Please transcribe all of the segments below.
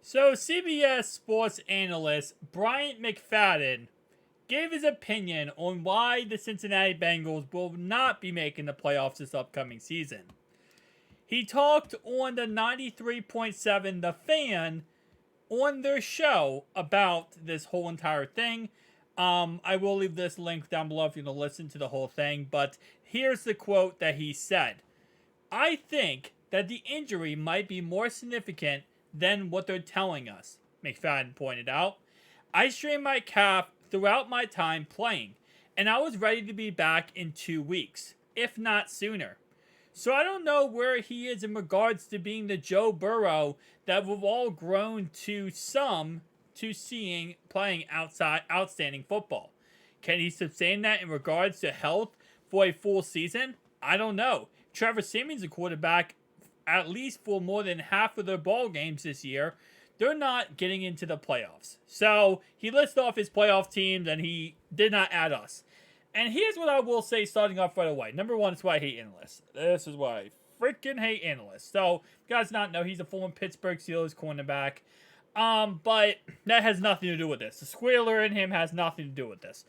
So, CBS sports analyst Bryant McFadden gave his opinion on why the Cincinnati Bengals will not be making the playoffs this upcoming season. He talked on the 93.7 The Fan on their show about this whole entire thing. I will leave this link down below if you want to listen to the whole thing, but here's the quote that he said. I think that the injury might be more significant than what they're telling us, McFadden pointed out. I strained my calf throughout my time playing, and I was ready to be back in 2 weeks, if not sooner. So I don't know where he is in regards to being the Joe Burrow that we've all grown to seeing playing outstanding football. Can he sustain that in regards to health for a full season? I don't know. Trevor Siemian's a quarterback at least for more than half of their ball games this year. They're not getting into the playoffs. So he lists off his playoff teams and he did not add us. And here's what I will say starting off right away. Number one, it's why I hate analysts. This is why I freaking hate analysts. So, you guys not know, he's a former Pittsburgh Steelers cornerback. But that has nothing to do with this. The squealer in him has nothing to do with this.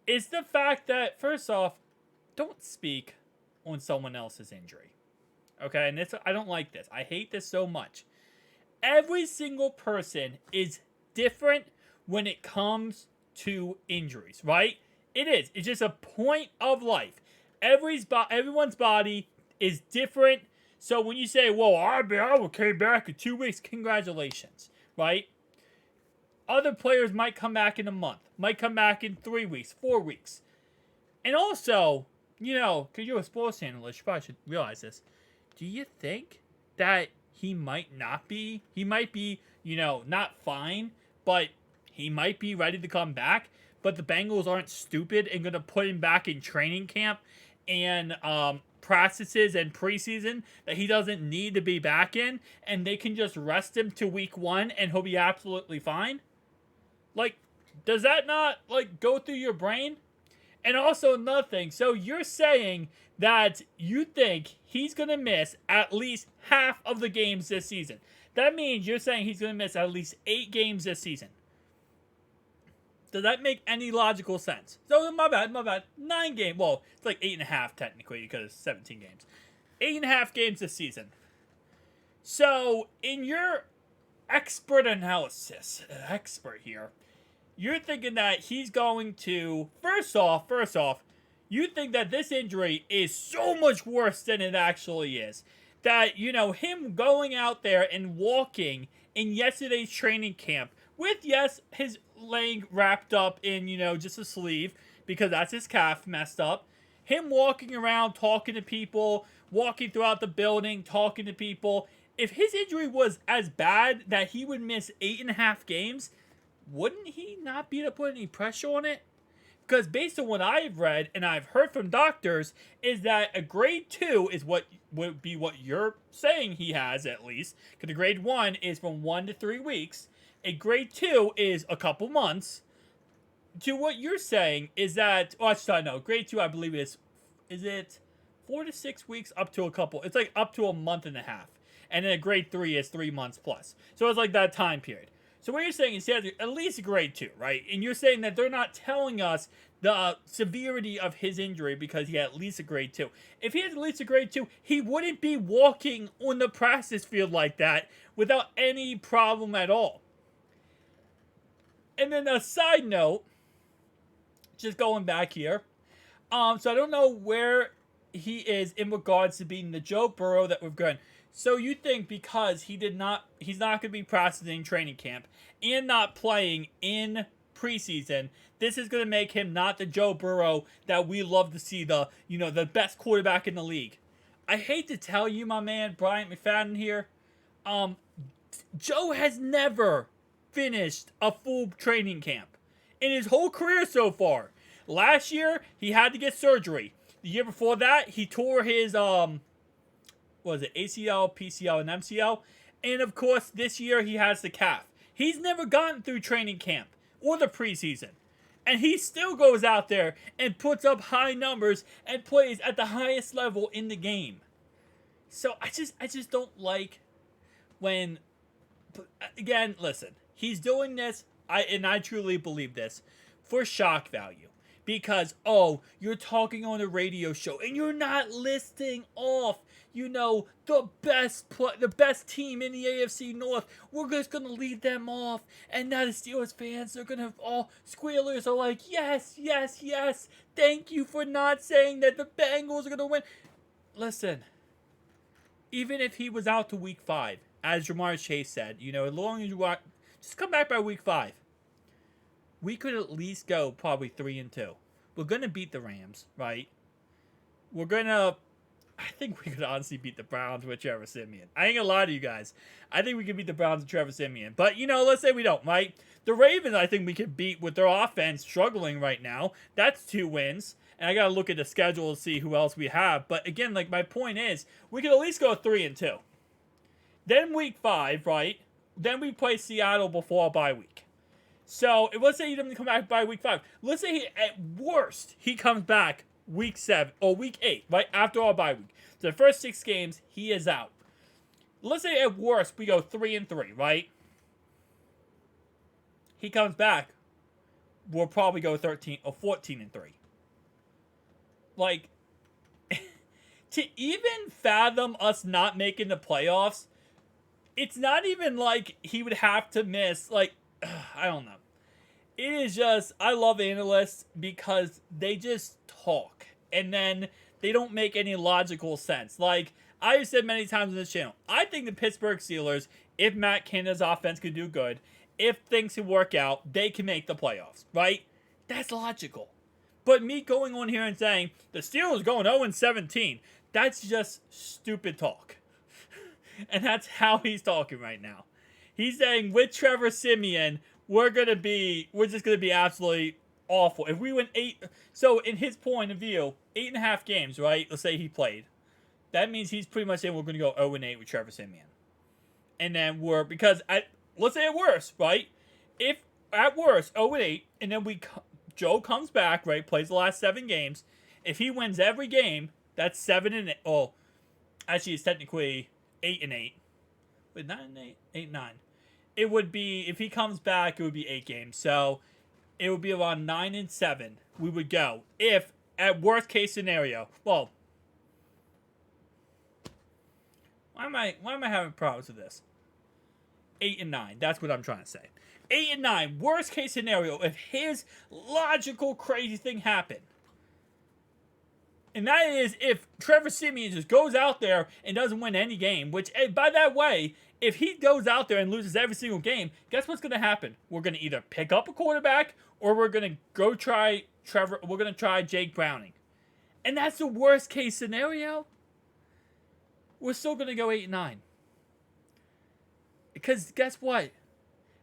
It's the fact that, first off, don't speak on someone else's injury. Okay, and I don't like this. I hate this so much. Every single person is different when it comes to injuries, right? It is. It's just a point of life. Everyone's body is different. So when you say, well, I came back in 2 weeks, congratulations, right? Other players might come back in a month, might come back in 3 weeks, 4 weeks. And also, because you're a sports analyst, you probably should realize this. Do you think that he might be, not fine, but he might be ready to come back, but the Bengals aren't stupid and going to put him back in training camp and practices and preseason that he doesn't need to be back in, and they can just rest him to week 1 and he'll be absolutely fine? Does that not, go through your brain? And also another thing, so you're saying that you think he's going to miss at least half of the games this season. That means you're saying he's going to miss at least 8 games this season. Does that make any logical sense? So, my bad. 9 games. Well, it's like 8.5 technically because it's 17 games. 8.5 games this season. So, in your expert analysis, here, you're thinking that he's going to, first off, you think that this injury is so much worse than it actually is. That, him going out there and walking in yesterday's training camp with, yes, his leg wrapped up in, just a sleeve because that's his calf messed up. Him walking around, talking to people, walking throughout the building, talking to people. If his injury was as bad that he would miss 8.5 games, wouldn't he not be able to put any pressure on it? Because based on what I've read and I've heard from doctors, is that a grade 2 is what would be what you're saying he has at least. Because the grade 1 is from 1 to 3 weeks. A grade 2 is a couple months. To what you're saying is that, grade 2 I believe is it 4 to 6 weeks up to a couple. It's up to a month and a half. And then a grade 3 is 3 months plus. So it's that time period. So what you're saying is he has at least a grade 2, right? And you're saying that they're not telling us the severity of his injury because he had at least a grade 2. If he has at least a grade 2, he wouldn't be walking on the practice field like that without any problem at all. And then a side note, just going back here. So I don't know where he is in regards to being the Joe Burrow that we've gotten. So you think because he's not going to be practicing training camp and not playing in preseason, this is going to make him not the Joe Burrow that we love to see, the best quarterback in the league. I hate to tell you, my man, Bryant McFadden here, Joe has never finished a full training camp in his whole career so far. Last year, he had to get surgery. The year before that, he tore his, ACL, PCL, and MCL. And of course, this year he has the calf. He's never gotten through training camp or the preseason. And he still goes out there and puts up high numbers and plays at the highest level in the game. So I just don't like when again, listen, he's doing this, I truly believe this, for shock value. Because, oh, you're talking on a radio show and you're not listing off, the best team in the AFC North. We're just going to leave them off. And now the Steelers fans are going to, all squealers are like, yes, yes, yes. Thank you for not saying that the Bengals are going to win. Listen, even if he was out to week 5, as Jamar Chase said, as long as you walk, just come back by week 5. We could at least go probably 3-2. We're going to beat the Rams, right? I think we could honestly beat the Browns with Trevor Siemian. I ain't going to lie to you guys. I think we could beat the Browns with Trevor Siemian. But, let's say we don't, right? The Ravens, I think we could beat with their offense struggling right now. That's 2 wins. And I got to look at the schedule to see who else we have. But, again, my point is, we could at least go 3-2. Then week 5, right? Then we play Seattle before our bye week. So, let's say he doesn't come back by week 5. Let's say at worst, he comes back week 7 or week 8, right? After our bye week. So the first 6 games, he is out. Let's say at worst, we go 3-3, right? He comes back, we'll probably go 13 or 14-3. To even fathom us not making the playoffs, it's not even like he would have to miss, I don't know. It is just, I love analysts because they just talk. And then they don't make any logical sense. I've said many times on this channel, I think the Pittsburgh Steelers, if Matt Canada's offense could do good, if things can work out, they can make the playoffs, right? That's logical. But me going on here and saying, the Steelers going 0-17, that's just stupid talk. And that's how he's talking right now. He's saying, with Trevor Siemian, we're just going to be absolutely awful. If we win 8, so in his point of view, 8.5 games, right? Let's say he played. That means he's pretty much saying we're going to go 0-8 with Trevor Siemian. And then let's say at worst, right? If at worst 0-8, and then Joe comes back, right? Plays the last 7 games. If he wins every game, that's 7-8. Oh, actually, it's technically 8-8. Wait, 9-8, 8-9. It would be, if he comes back, it would be 8 games. So it would be around 9-7. We would go if at worst case scenario. Well, why am I having problems with this? 8-9. That's what I'm trying to say. 8-9. Worst case scenario. If his logical crazy thing happened, and that is if Trevor Siemian just goes out there and doesn't win any game. Which, by that way, if he goes out there and loses every single game, guess what's going to happen? We're going to either pick up a quarterback or we're going to go try Trevor. We're going to try Jake Browning. And that's the worst case scenario. We're still going to go 8-9. Because guess what?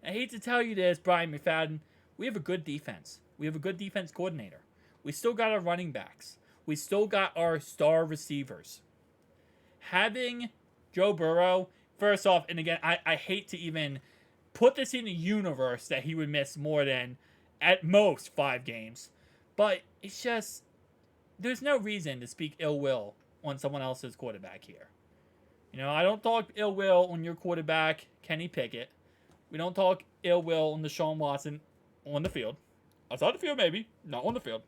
I hate to tell you this, Brian McFadden. We have a good defense. We have a good defense coordinator. We still got our running backs. We still got our star receivers. Having Joe Burrow, first off, and again, I hate to even put this in the universe that he would miss more than, at most, 5 games. But it's just, there's no reason to speak ill will on someone else's quarterback here. I don't talk ill will on your quarterback, Kenny Pickett. We don't talk ill will on Deshaun Watson on the field. Outside the field, maybe. Not on the field.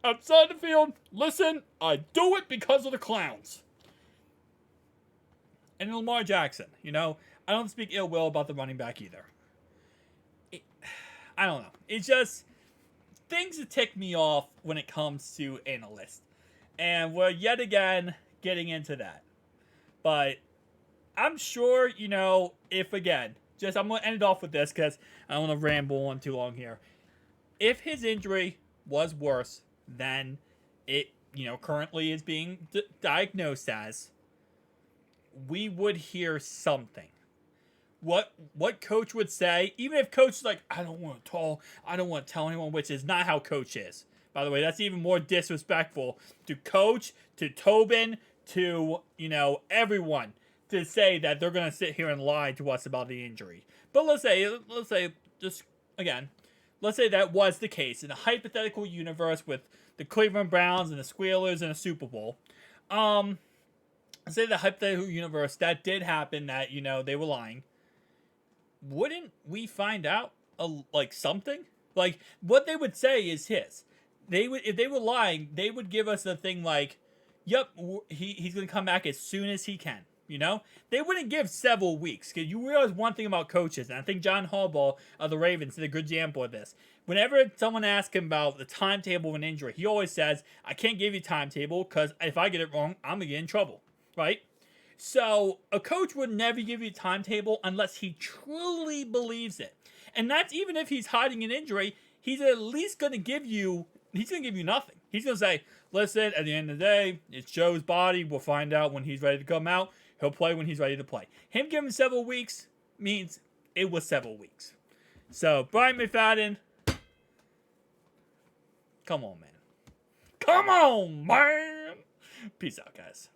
Outside the field, listen, I do it because of the clowns. And Lamar Jackson, I don't speak ill will about the running back either. I don't know. It's just things that tick me off when it comes to analysts. And we're yet again getting into that. But I'm sure, if again, I'm going to end it off with this because I don't want to ramble on too long here. If his injury was worse than it, currently is being diagnosed as, we would hear something. What coach would say, even if coach is like, I don't want to tell anyone, which is not how coach is. By the way, that's even more disrespectful to coach, to Tobin, to, everyone, to say that they're going to sit here and lie to us about the injury. But let's say that was the case in a hypothetical universe with the Cleveland Browns and the Squealers in a Super Bowl. Let's say the hypothetical universe that did happen, that, they were lying. wouldn't we find out like something? Like what they would say is his. They would if they were lying, they would give us a thing like, "Yep, he's gonna come back as soon as he can." You know, they wouldn't give several weeks. Cause you realize one thing about coaches, and I think John Harbaugh of the Ravens did a good example of this. Whenever someone asks him about the timetable of an injury, he always says, "I can't give you a timetable because if I get it wrong, I'm gonna get in trouble." Right? So a coach would never give you a timetable unless he truly believes it. And that's even if he's hiding an injury, he's at least going to give you, he's going to give you nothing. He's going to say, listen, at the end of the day, it's Joe's body. We'll find out when he's ready to come out. He'll play when he's ready to play. Him giving several weeks means it was several weeks. So, Brian McFadden, come on, man. Come on, man. Peace out, guys.